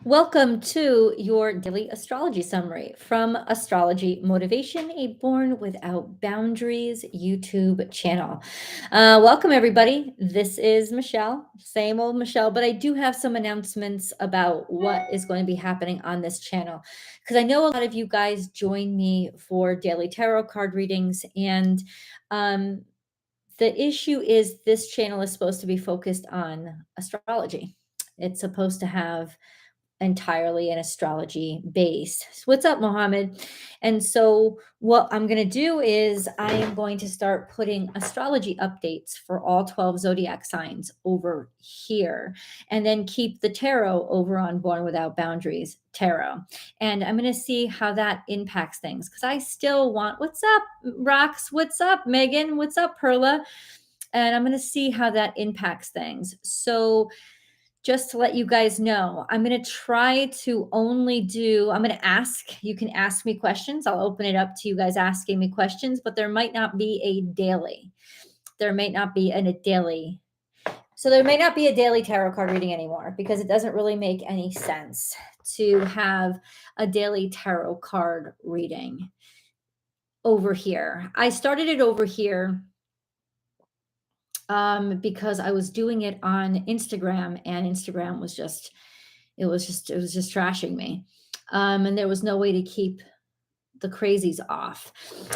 Welcome to your daily astrology summary from Astrology Motivation, a Born Without Boundaries YouTube channel. Welcome, everybody. This is Michelle, same old Michelle, but I do have some announcements about what is going to be happening on this channel because I know a lot of you guys join me for daily tarot card readings, and the issue is this channel is supposed to be focused on astrology. It's supposed to have entirely an astrology base. What's up, Mohammed? And so what I'm going to do is I am going to start putting astrology updates for all 12 zodiac signs over here, and then keep the tarot over on Born Without Boundaries tarot. And I'm going to see how that impacts things because I still want, what's up, Rox? What's up, Megan? What's up, Perla? And I'm going to see how that impacts things. So just to let you guys know, I'm going to try to only do, I'm going to ask, you can ask me questions. I'll open it up to you guys asking me questions, but there might not be a daily. There may not be a daily. So there may not be a daily tarot card reading anymore because it doesn't really make any sense to have a daily tarot card reading over here. I started it over here because I was doing it on Instagram, and Instagram was just, it was just trashing me. And there was no way to keep the crazies off.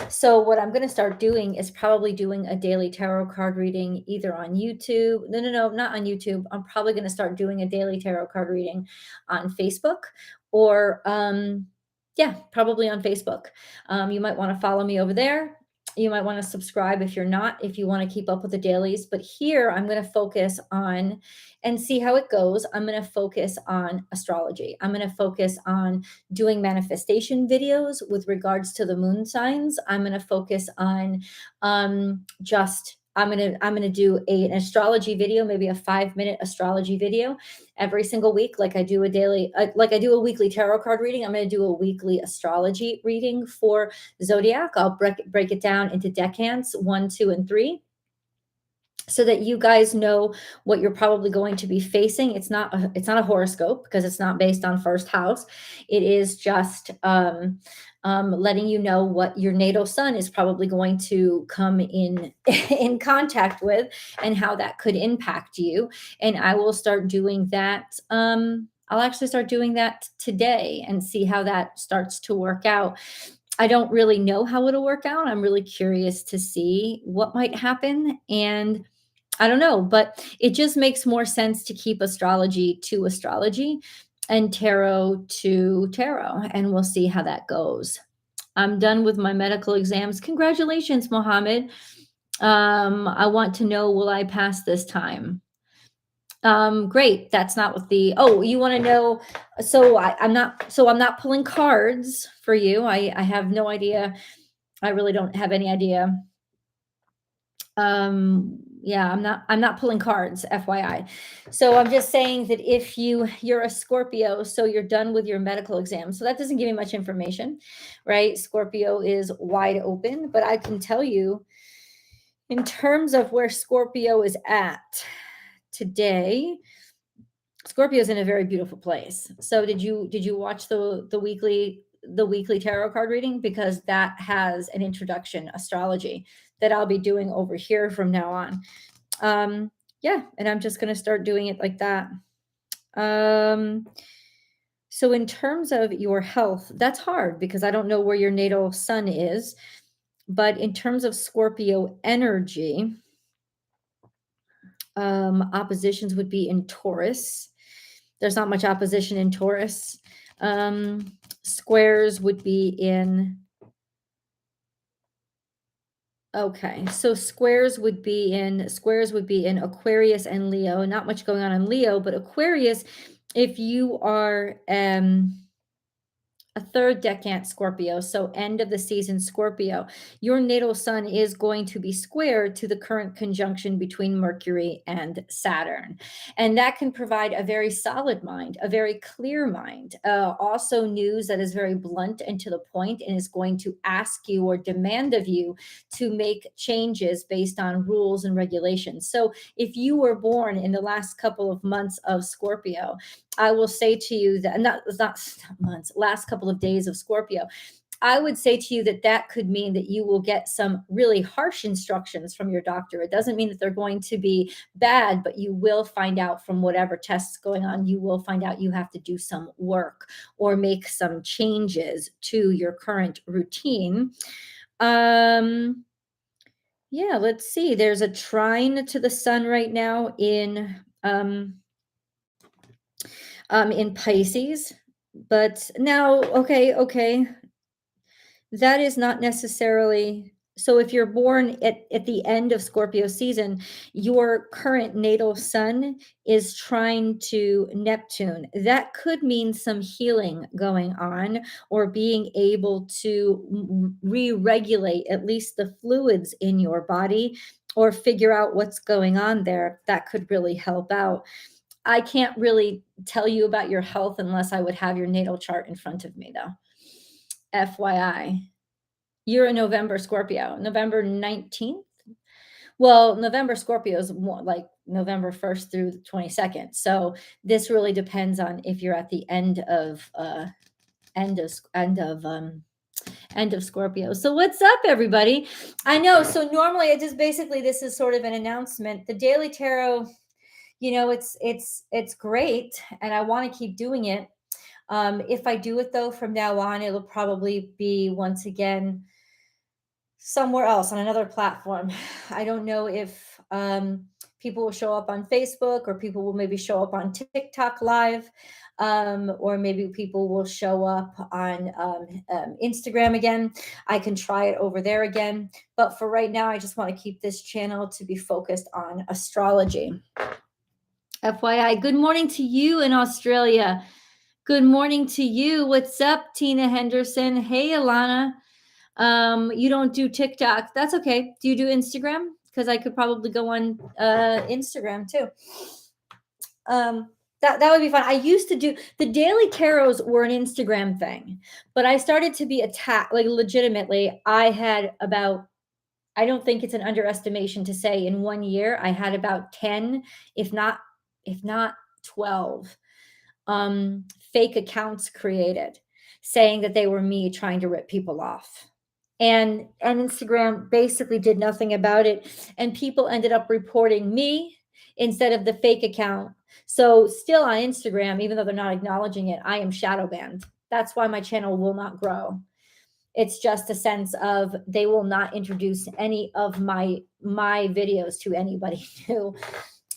So what I'm going to start doing is probably doing a daily tarot card reading either on YouTube. No, not on YouTube. I'm probably going to start doing a daily tarot card reading on Facebook, or yeah, probably on Facebook. You might want to follow me over there. You might want to subscribe if you're not, if you want to keep up with the dailies. But here I'm going to focus on and see how it goes. I'm going to focus on astrology. I'm going to focus on doing manifestation videos with regards to the moon signs. I'm going to focus on I'm going to do an astrology video, maybe a 5-minute astrology video every single week. Like I do a daily, like I do a weekly tarot card reading. I'm going to do a weekly astrology reading for zodiac. I'll break it down into decans 1, 2, and 3, so that you guys know what you're probably going to be facing. It's not a horoscope because it's not based on first house. It is just letting you know what your natal sun is probably going to come in in contact with and how that could impact you. And I will start doing that. I'll actually start doing that today and see how that starts to work out. I don't really know how it'll work out. I'm really curious to see what might happen. And I don't know, but it just makes more sense to keep astrology to astrology and tarot to tarot. And we'll see how that goes. I'm done with my medical exams. Congratulations, Mohammed. I want to know, will I pass this time? Great. That's not what you want to know. So I'm not pulling cards for you. I have no idea. I really don't have any idea. Yeah, I'm not pulling cards, FYI. So I'm just saying that if you're a Scorpio, so you're done with your medical exam. So that doesn't give me much information, right? Scorpio is wide open, but I can tell you in terms of where Scorpio is at today, Scorpio is in a very beautiful place. So did you watch the weekly tarot card reading? Because that has an introduction astrology that I'll be doing over here from now on. Yeah, and I'm just going to start doing it like that. So in terms of your health, that's hard because I don't know where your natal sun is. But in terms of Scorpio energy, oppositions would be in Taurus. There's not much opposition in Taurus. Squares would be in, okay, so squares would be in Aquarius and Leo. Not much going on in Leo, but Aquarius, if you are a third decan Scorpio, so end of the season Scorpio, your natal sun is going to be square to the current conjunction between Mercury and Saturn. And that can provide a very solid mind, a very clear mind. Also news that is very blunt and to the point and is going to ask you or demand of you to make changes based on rules and regulations. So if you were born in the last couple of months of Scorpio, I will say to you that, and that was not months, last couple of days of Scorpio, I would say to you that that could mean that you will get some really harsh instructions from your doctor. It doesn't mean that they're going to be bad, but you will find out from whatever tests going on, you will find out you have to do some work or make some changes to your current routine. Yeah, let's see. There's a trine to the sun right now in Pisces. But now, okay, that is not necessarily so. If you're born at the end of Scorpio season, your current natal sun is trying to Neptune. That could mean some healing going on, or being able to re-regulate at least the fluids in your body, or figure out what's going on there. That could really help out. I can't really tell you about your health unless I would have your natal chart in front of me, though. FYI. You're a November Scorpio, November 19th. Well, November Scorpio is more like November 1st through the 22nd. So this really depends on if you're at the end of Scorpio. So what's up, everybody? I know. So normally I just basically, this is sort of an announcement. The Daily Tarot, it's great, and I want to keep doing it. If I do it though, from now on, it'll probably be once again somewhere else on another platform. I don't know if people will show up on Facebook, or people will maybe show up on TikTok live, or maybe people will show up on Instagram again. I can try it over there again. But for right now, I just want to keep this channel to be focused on astrology. FYI, good morning to you in Australia. Good morning to you. What's up, Tina Henderson? Hey, Alana. You don't do TikTok. That's okay. Do you do Instagram? Because I could probably go on Instagram too. That would be fun. I used to do the daily tarots were an Instagram thing, but I started to be attacked, like legitimately. I had about, I don't think it's an underestimation to say, in 1 year, I had about 10, if not 12 fake accounts created saying that they were me trying to rip people off. And Instagram basically did nothing about it. And people ended up reporting me instead of the fake account. So still on Instagram, even though they're not acknowledging it, I am shadow banned. That's why my channel will not grow. It's just a sense of they will not introduce any of my videos to anybody new.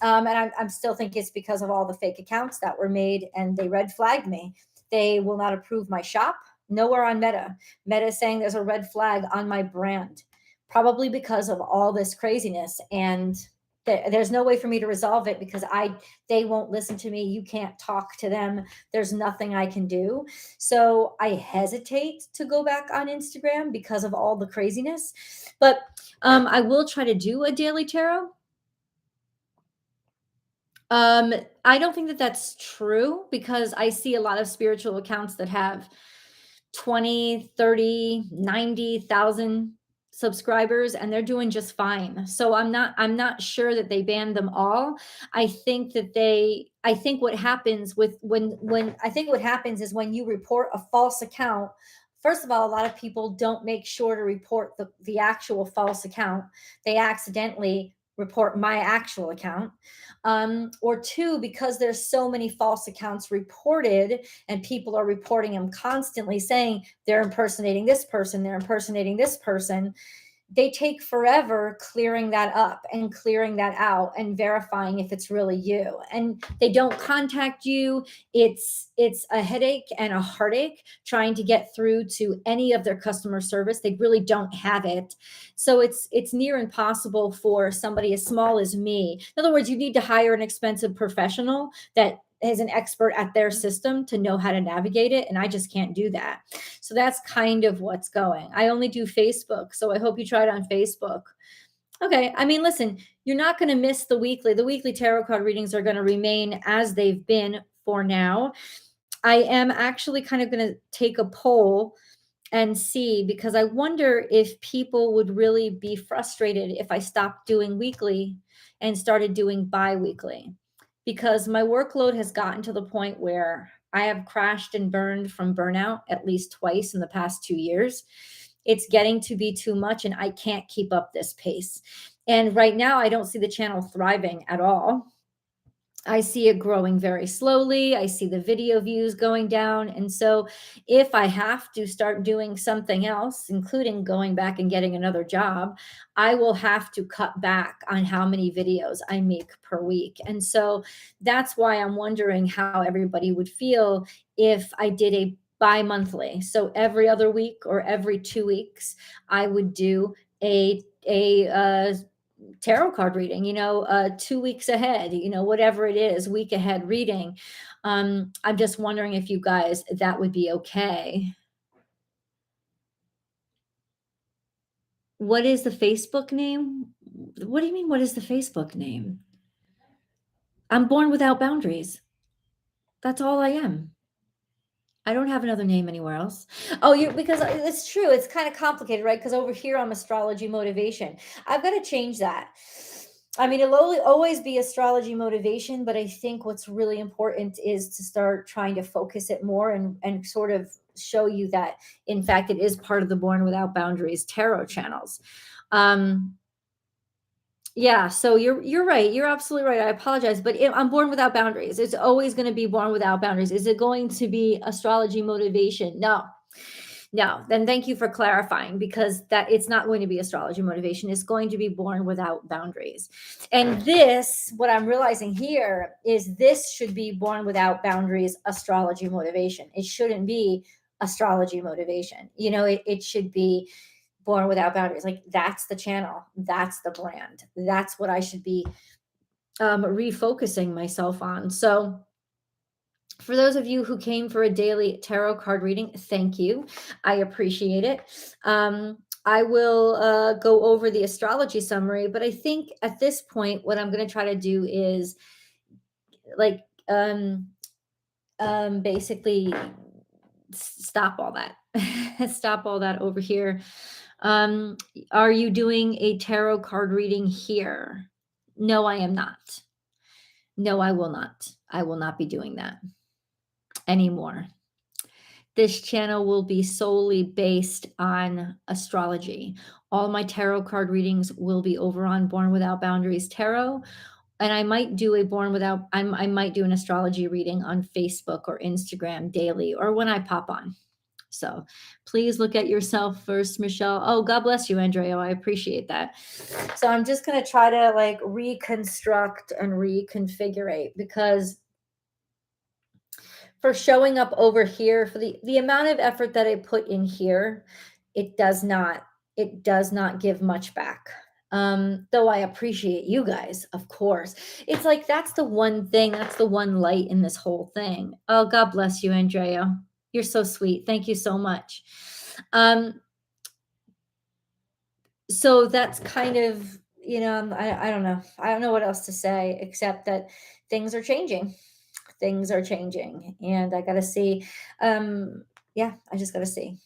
And I'm still think it's because of all the fake accounts that were made, and they red flagged me. They will not approve my shop. Nowhere on Meta. Meta is saying there's a red flag on my brand, probably because of all this craziness. And there's no way for me to resolve it, because they won't listen to me. You can't talk to them. There's nothing I can do. So I hesitate to go back on Instagram because of all the craziness. But I will try to do a daily tarot. I don't think that that's true, because I see a lot of spiritual accounts that have 20, 30, 90,000 subscribers, and they're doing just fine. So I'm not sure that they banned them all. I think what happens is when you report a false account, first of all, a lot of people don't make sure to report the actual false account. They accidentally report my actual account. Or two, because there's so many false accounts reported, and people are reporting them constantly saying they're impersonating this person, they take forever clearing that up and clearing that out and verifying if it's really you. And they don't contact you. It's a headache and a heartache trying to get through to any of their customer service. They really don't have it. So it's near impossible for somebody as small as me. In other words, you need to hire an expensive professional that is an expert at their system to know how to navigate it. And I just can't do that. So that's kind of what's going. I only do Facebook. So I hope you try it on Facebook. Okay. I mean, listen, you're not going to miss the weekly. The weekly tarot card readings are going to remain as they've been for now. I am actually kind of going to take a poll and see, because I wonder if people would really be frustrated if I stopped doing weekly and started doing bi-weekly. because my workload has gotten to the point where I have crashed and burned from burnout at least twice in the past 2 years. It's getting to be too much and I can't keep up this pace. And right now, I don't see the channel thriving at all. I see it growing very slowly. I see the video views going down. And so, if I have to start doing something else, including going back and getting another job, I will have to cut back on how many videos I make per week. And so, that's why I'm wondering how everybody would feel if I did a bi monthly. So, every other week or every 2 weeks, I would do a tarot card reading, 2 weeks ahead, whatever it is, week ahead reading. I'm just wondering if you guys, that would be okay. What is the Facebook name? What do you mean? What is the Facebook name? I'm born without boundaries. That's all I am. I don't have another name anywhere else. Oh, you because it's true. It's kind of complicated, right? Because over here I'm astrology motivation. I've got to change that. I mean, it'll always be astrology motivation, but I think what's really important is to start trying to focus it more and sort of show you that, in fact, it is part of the Born Without Boundaries tarot channels. Yeah, so you're right. You're absolutely right. I apologize, but I'm born without boundaries. It's always going to be born without boundaries. Is it going to be astrology motivation? No. No. Then thank you for clarifying, because that it's not going to be astrology motivation. It's going to be born without boundaries. And this, what I'm realizing here is this should be born without boundaries astrology motivation. It shouldn't be astrology motivation. It should be Born Without Boundaries. Like, that's the channel, that's the brand, that's what I should be refocusing myself on. So for those of you who came for a daily tarot card reading, thank you. I appreciate it. I will go over the astrology summary, but I think at this point, what I'm going to try to do is like basically stop all that. Stop all that over here. Are you doing a tarot card reading here? No, I am not. No, I will not. I will not be doing that anymore. This channel will be solely based on astrology. All my tarot card readings will be over on Born Without Boundaries Tarot. And I might do I might do an astrology reading on Facebook or Instagram daily, or when I pop on. So please look at yourself first, Michelle. Oh, God bless you, Andrea. I appreciate that. So I'm just going to try to reconstruct and reconfigure, because for showing up over here, for the amount of effort that I put in here, it does not give much back. Though I appreciate you guys, of course. It's like, that's the one thing, that's the one light in this whole thing. Oh, God bless you, Andrea. You're so sweet. Thank you so much. So that's kind of, I don't know. I don't know what else to say, except that things are changing. Things are changing. And I got to see. I just got to see.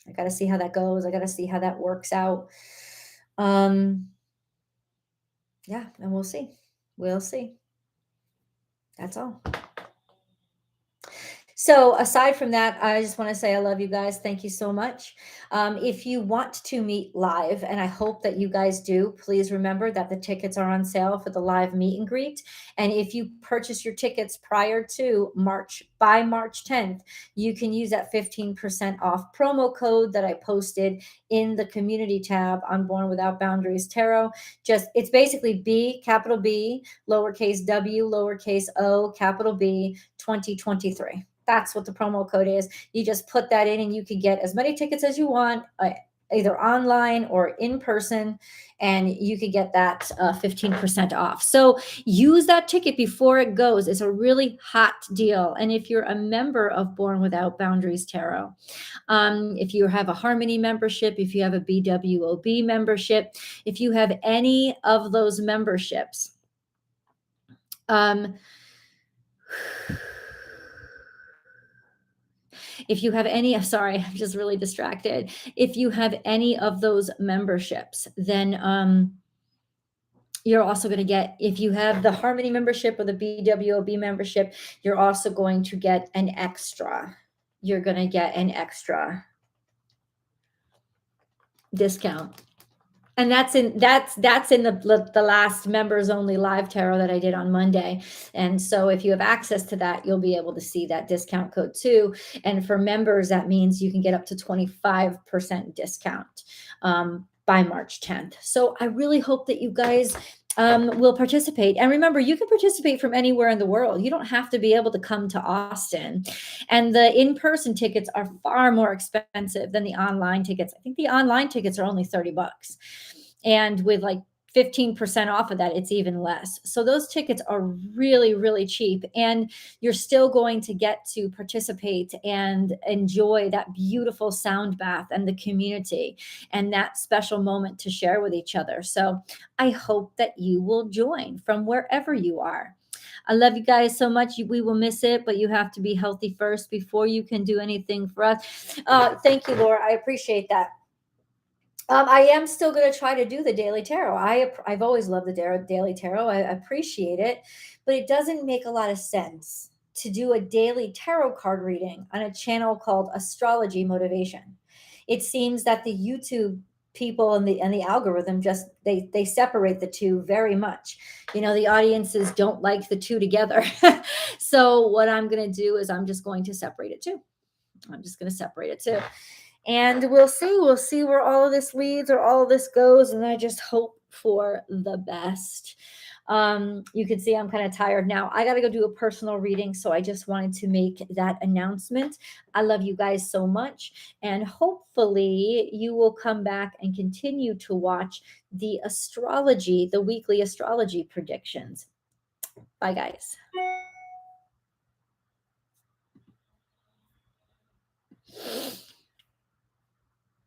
I got to see how that goes. I got to see how that works out. And we'll see. We'll see. That's all. So aside from that, I just want to say I love you guys. Thank you so much. If you want to meet live, and I hope that you guys do, please remember that the tickets are on sale for the live meet and greet. And if you purchase your tickets prior to by March 10th, you can use that 15% off promo code that I posted in the community tab on Born Without Boundaries Tarot. It's basically B, capital B, lowercase w, lowercase o, capital B, 2023. That's what the promo code is. You just put that in and you can get as many tickets as you want, either online or in person, and you could get that 15% off. So use that ticket before it goes. It's a really hot deal. And if you're a member of Born Without Boundaries Tarot, if you have a Harmony membership, if you have a BWOB membership, if you have any of those memberships, if you have any, sorry, I'm just really distracted. If you have any of those memberships, then you're also going to get, if you have the Harmony membership or the BWOB membership, you're also going to get an extra. You're going to get an extra discount. And that's in the last members only live tarot that I did on Monday. And so if you have access to that, you'll be able to see that discount code too. And for members, that means you can get up to 25% discount by March 10th. So I really hope that you guys will participate. And remember, you can participate from anywhere in the world. You don't have to be able to come to Austin. And the in-person tickets are far more expensive than the online tickets. I think the online tickets are only $30. And with like 15% off of that, it's even less. So those tickets are really, really cheap. And you're still going to get to participate and enjoy that beautiful sound bath and the community and that special moment to share with each other. So I hope that you will join from wherever you are. I love you guys so much. We will miss it, but you have to be healthy first before you can do anything for us. Thank you, Laura. I appreciate that. I am still going to try to do the daily tarot. I've always loved the daily tarot. I appreciate it, but it doesn't make a lot of sense to do a daily tarot card reading on a channel called Astrology Motivation. It seems that the YouTube people and the algorithm just they separate the two very much. You know, the audiences don't like the two together. So what I'm going to do is I'm just going to separate it too. I'm just going to separate it too. And we'll see where all of this leads or all of this goes. And I just hope for the best. You can see I'm kind of tired now. I got to go do a personal reading. So I just wanted to make that announcement. I love you guys so much. And hopefully you will come back and continue to watch the weekly astrology predictions. Bye, guys.